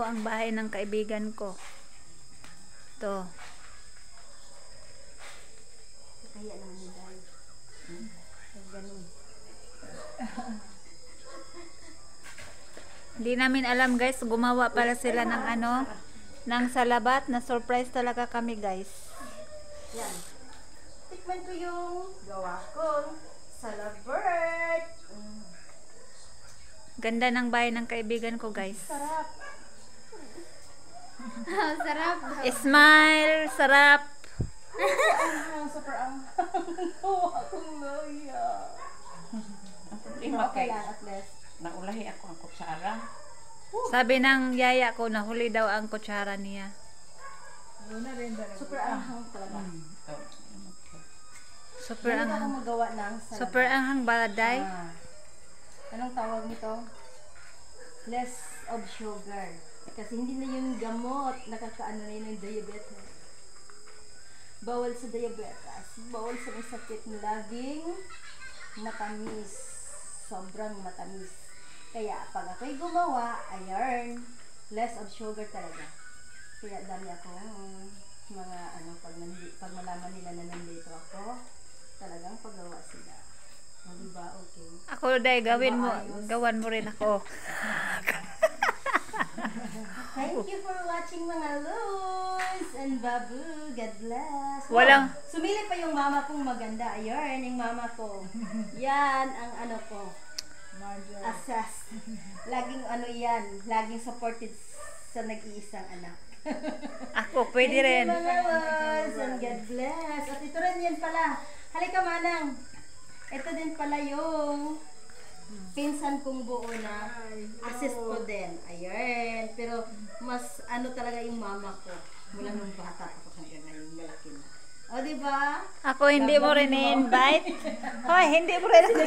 Ang bahay ng kaibigan ko. To. Kaya naman yung dahil. Ganun. Hindi namin alam guys, gumawa pala sila ng ano, ng salabat. Na surprise talaga kami guys. Yan. Tikman ko yung gawa kong salabat. Ganda ng bahay ng kaibigan ko guys. Sarap. Sarap. Smile, sarap. Super gawa kong loya. Ang problema Okay kay lang at least. naulahi ako ang kutsara. Sabi ng yaya ko, nahuli daw ang kutsara niya. Super anghang talaga. Ito. Super Ganito ako anghang. magawa ng salabat. Super anghang baladay. Anong tawag nito? Less of sugar. Kasi hindi na yung gamot. Nakakaano na yun yung diabetes. Bawal sa diabetes. Bawal sa may sakit na laging matamis. Sobrang matamis. Kaya pag ako'y gumawa, ayan, less of sugar talaga. Kaya dami akong mga ano, pag malaman nila na nandito ako, talagang paggawa sila. O diba, okay. Ako day, gawan mo rin ako. Thank you for watching mga Luz and Babu. God bless. Walang- Oh, sumili pa yung mama kong maganda. Ayun, yung mama ko. Yan ang ano ko. Assess. Laging ano yan. Laging supported sa nag-iisang anak. Ako, pwede rin. Thank you mga Luz and God bless. At ito rin yan pala. Halika manang. Ito din pala yung pinsan kong buo na assist ko din. Ayan. Pero mas ano talaga yung mama ko. Mula nung bata pa ko hanggang ngayon malaki na. O diba? Ako hindi mo rin i-invite. Hoy, hindi mo rin ako